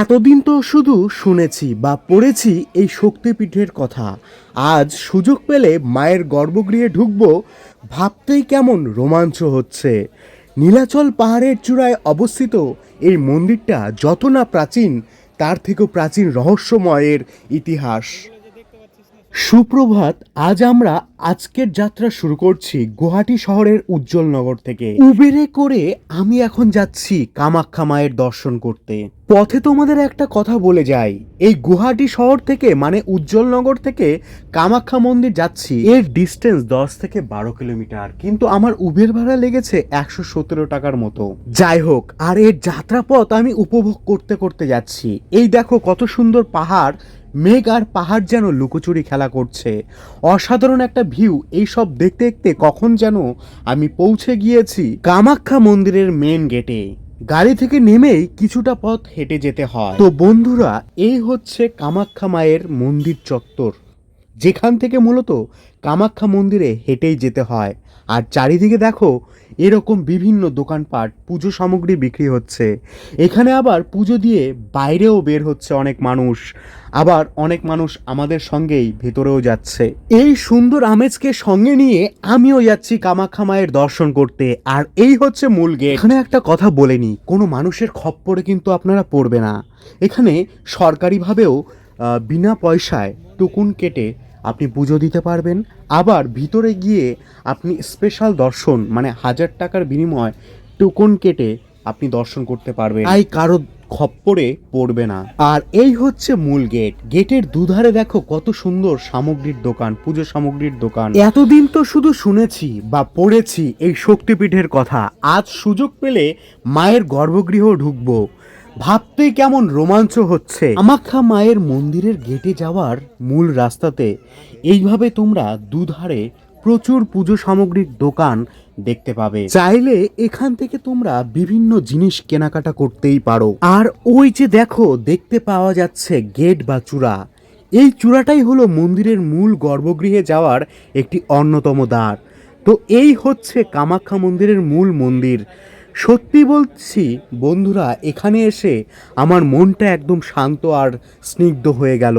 এতদিন তো শুধু শুনেছি বা পড়েছি এই শক্তিপীঠের কথা। আজ সুযোগ পেলে মায়ের গর্ভগৃহে ঢুকবো, ভাবতেই কেমন রোমাঞ্চ হচ্ছে। নীলাচল পাহাড়ের চূড়ায় অবস্থিত এই মন্দিরটা যত না প্রাচীন, তার থেকেও প্রাচীন রহস্যময়ের ইতিহাস। সুপ্রভাত। আজ আমরা আজকের যাত্রা শুরু করছি গুয়াহাটি শহরের উজ্জ্বলনগর থেকে। উবেরে করে আমি এখন যাচ্ছি কামাখ্যা মায়ের দর্শন করতে। পথে তোমাদের একটা কথা বলে যাই, এই গুয়াহাটি শহর থেকে মানে উজ্জ্বলনগর থেকে কামাখ্যা মন্দির যাচ্ছি, এর ডিস্টেন্স 10 থেকে 12 কিলোমিটার, কিন্তু আমার উবের ভাড়া লেগেছে 117 টাকার মতো। যাই হোক, আর এর যাত্রাপথ আমি উপভোগ করতে করতে যাচ্ছি। এই দেখো কত সুন্দর পাহাড়, মেঘ আর পাহাড় যেন লুকোচুরি খেলা করছে। অসাধারণ একটা ভিউ। এই সব দেখতে দেখতে কখন যেন আমি পৌঁছে গিয়েছি কামাখ্যা মন্দিরের মেন গেটে। গাড়ি থেকে নেমেই কিছুটা পথ হেঁটে যেতে হয়। তো বন্ধুরা, এই হচ্ছে কামাখ্যা মায়ের মন্দির চত্বর, যেখান থেকে মূলত কামাখ্যা মন্দিরে হেঁটেই যেতে হয়। আর চারিদিকে দেখো এরকম বিভিন্ন দোকানপাট, পুজো সামগ্রী বিক্রি হচ্ছে। এখানে আবার পুজো দিয়ে বাইরেও বের হচ্ছে অনেক মানুষ, আবার অনেক মানুষ আমাদের সঙ্গেই ভেতরেও যাচ্ছে। এই সুন্দর আমেজকে সঙ্গে নিয়ে আমিও যাচ্ছি কামাখ্যা মায়ের দর্শন করতে। আর এই হচ্ছে মূল গেট। এখানে একটা কথা বলে নি, কোনো মানুষের খপ্পরে কিন্তু আপনারা পড়বে না। এখানে সরকারিভাবেও বিনা পয়সায় টোকন কেটে আপনি পুজো দিতে পারবেন। আবার ভিতরে গিয়ে আপনি স্পেশাল দর্শন মানে 1000 টাকার বিনিময়ে টোকন কেটে আপনি দর্শন করতে পারবেন, তাই কারো খপ্পরে পড়বে না। আর এই হচ্ছে মূল গেট। গেটের দুধারে দেখো কত সুন্দর সামগ্রীর দোকান, পুজো সামগ্রীর দোকান। এতদিন তো শুধু শুনেছি বা পড়েছি এই শক্তিপীঠের কথা, আজ সুযোগ পেলে মায়ের গর্ভগৃহ ঢুকবো, ভাবতেই কেমন রোমাঞ্চ হচ্ছে। কামাখ্যা মায়ের মন্দিরের গেটে যাওয়ার মূল রাস্তাতে এইভাবে তোমরা দুধারে প্রচুর পুজো সামগ্রীর দোকান দেখতে পাবে। চাইলে এখান থেকে তোমরা বিভিন্ন জিনিস কেনাকাটা করতেই পারো। আর ওই যে দেখো দেখতে পাওয়া যাচ্ছে গেট বা চূড়া, এই চূড়াটাই হলো মন্দিরের মূল গর্ভগৃহে যাওয়ার একটি অন্যতম দ্বার। তো এই হচ্ছে কামাখ্যা মন্দিরের মূল মন্দির। সত্যি বলছি বন্ধুরা, এখানে এসে আমার মনটা একদম শান্ত আর স্নিগ্ধ হয়ে গেল।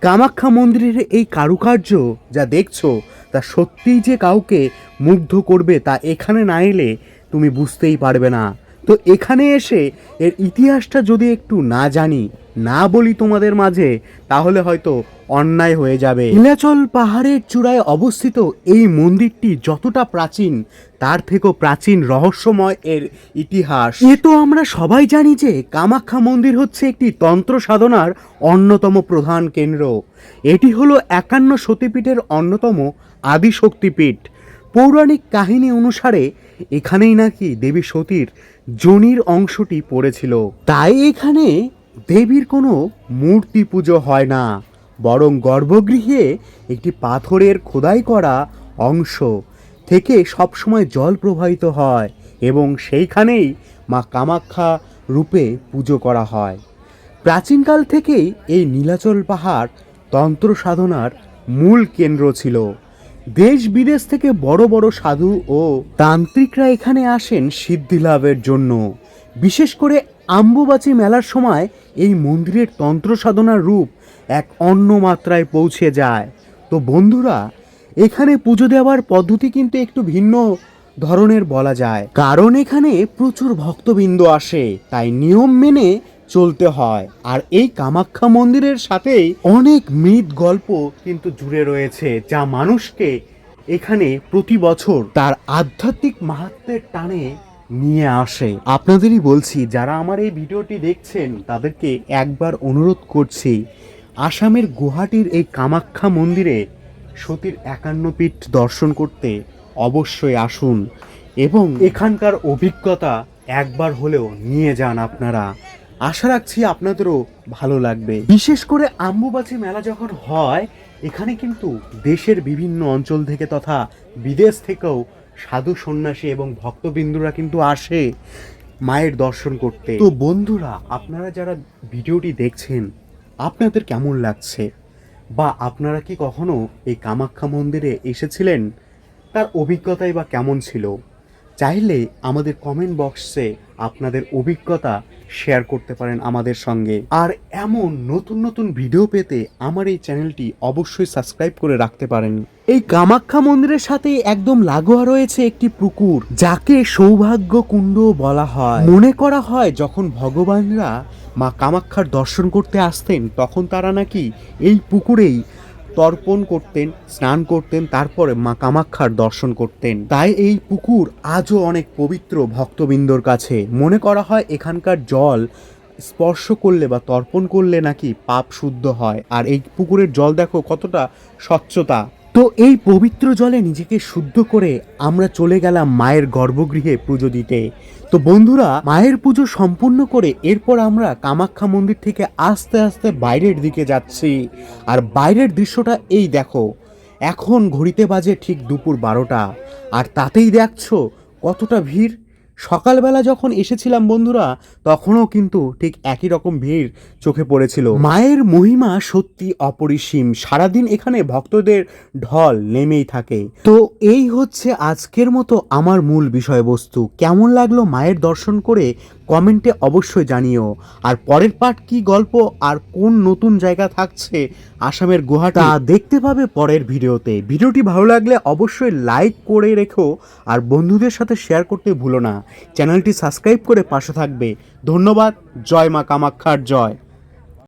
কামাখ্যা মন্দিরের এই কারুকার্য যা দেখছো তা সত্যিই যে কাউকে মুগ্ধ করবে, তা এখানে না এলে তুমি বুঝতেই পারবে না। তো এখানে এসে এর ইতিহাসটা যদি একটু না জানি, না বলি তোমাদের মাঝে, তাহলে হয়তো অন্যায় হয়ে যাবে। নীলাচল পাহাড়ের চূড়ায় অবস্থিত এই মন্দিরটি যতটা প্রাচীন, তার থেকেও প্রাচীন রহস্যময় এর ইতিহাস। এ তো আমরা সবাই জানি যে কামাখ্যা মন্দির হচ্ছে একটি তন্ত্র সাধনার অন্যতম প্রধান কেন্দ্র। এটি হলো 51 সতীপীঠের অন্যতম আদি শক্তিপীঠ। পৌরাণিক কাহিনী অনুসারে এখানেই নাকি দেবী সতীর যোনির অংশটি পড়েছিল, তাই এখানে দেবীর কোনো মূর্তি পুজো হয় না, বরং গর্ভগৃহে একটি পাথরের খোদাই করা অংশ থেকে সবসময় জল প্রবাহিত হয় এবং সেইখানেই মা কামাখ্যা রূপে পুজো করা হয়। প্রাচীনকাল থেকেই এই নীলাচল পাহাড় তন্ত্র সাধনার মূল কেন্দ্র ছিল। দেশ বিদেশ থেকে বড় বড় সাধু ও তান্ত্রিকরা এখানে আসেন সিদ্ধি লাভের জন্য। বিশেষ করে আম্বুবাচী মেলার সময় এই মন্দিরের তন্ত্র সাধনার রূপ এক অন্য মাত্রায় পৌঁছে যায়। তো বন্ধুরা, এখানে পুজো দেওয়ার পদ্ধতি কিন্তু একটু ভিন্ন ধরনের বলা যায়, কারণ এখানে প্রচুর ভক্তবৃন্দ আসে, তাই নিয়ম মেনে চলতে হয়। আর এই কামাখ্যা মন্দিরের সাথেই অনেক মৃৎ গল্প কিন্তু জুড়ে রয়েছে, যা মানুষকে এখানে প্রতি বছর তার আধ্যাত্মিক মাহাত্ম্যের টানে নিয়ে আসে। আপনাদেরই বলছি, যারা আমার এই ভিডিওটি দেখছেন তাদেরকে একবার অনুরোধ করছি, আসামের গুয়াহাটির এই কামাখ্যা মন্দিরে সতীর 51 পীঠ দর্শন করতে অবশ্যই আসুন এবং এখানকার অভিজ্ঞতা একবার হলেও নিয়ে যান আপনারা। আশা রাখছি আপনাদেরও ভালো লাগবে। বিশেষ করে আম্বুবাচী মেলা যখন হয়, এখানে কিন্তু দেশের বিভিন্ন অঞ্চল থেকে তথা বিদেশ থেকেও সাধু সন্ন্যাসী এবং ভক্তবিন্দুরা কিন্তু আসে মায়ের দর্শন করতে। তো বন্ধুরা, আপনারা যারা ভিডিওটি দেখছেন, আপনাদের কেমন লাগছে, বা আপনারা কি কখনো এই কামাখ্যা মন্দিরে এসেছিলেন, তার অভিজ্ঞতাই বা কেমন ছিল, চাইলে আমাদের কমেন্ট বক্সে আপনাদের অভিজ্ঞতা শেয়ার করতে পারেন আমাদের সঙ্গে। আর এমন নতুন নতুন ভিডিও পেতে আমার এই চ্যানেলটি অবশ্যই সাবস্ক্রাইব করে রাখতে পারেন। এই কামাখ্যা মন্দিরের সাথে একদম লাগোয়া রয়েছে একটি পুকুর, যাকে সৌভাগ্য কুণ্ড বলা হয়। মনে করা হয় যখন ভগবানরা মা কামাখ্যার দর্শন করতে আসতেন তখন তারা নাকি এই পুকুরেই তর্পণ করতেন, স্নান করতেন, তারপরে মা কামাখ্যার দর্শন করতেন। তাই এই পুকুর আজও অনেক পবিত্র ভক্তবৃন্দর কাছে। মনে করা হয় এখানকার জল স্পর্শ করলে বা তর্পণ করলে নাকি পাপ শুদ্ধ হয়। আর এই পুকুরের জল দেখো কতটা স্বচ্ছতা। তো এই পবিত্র জলে নিজেকে শুদ্ধ করে আমরা চলে গেলাম মায়ের গর্ভগৃহে পুজো দিতে। তো বন্ধুরা, মায়ের পুজো সম্পূর্ণ করে এরপর আমরা কামাখ্যা মন্দির থেকে আস্তে আস্তে বাইরের দিকে যাচ্ছি। আর বাইরের দৃশ্যটা এই দেখো, এখন ঘড়িতে বাজে ঠিক দুপুর 12টা, আর তাতেই দেখছো কতটা ভিড়। সকালবেলা যখন এসেছিলাম বন্ধুরা, তখনও কিন্তু ঠিক একই রকম ভিড় চোখে পড়েছিল। মায়ের মহিমা সত্যি অপরিসীম, সারাদিন এখানে ভক্তদের ঢল নেমেই থাকে। তো এই হচ্ছে আজকের মতো আমার মূল বিষয়বস্তু। কেমন লাগলো মায়ের দর্শন করে কমেন্টে অবশ্যই জানিও। আর পরের পার্ট কি গল্প আর কোন নতুন জায়গা থাকছে আসামের গুয়াহাটি তা দেখতে পাবে পরের ভিডিওতে। ভিডিওটি ভালো লাগলে অবশ্যই লাইক করে রেখো আর বন্ধুদের সাথে শেয়ার করতে ভুলো না। চ্যানেলটি সাবস্ক্রাইব করে পাশে থাকবে। ধন্যবাদ। জয় মা কামাখ্যার জয়।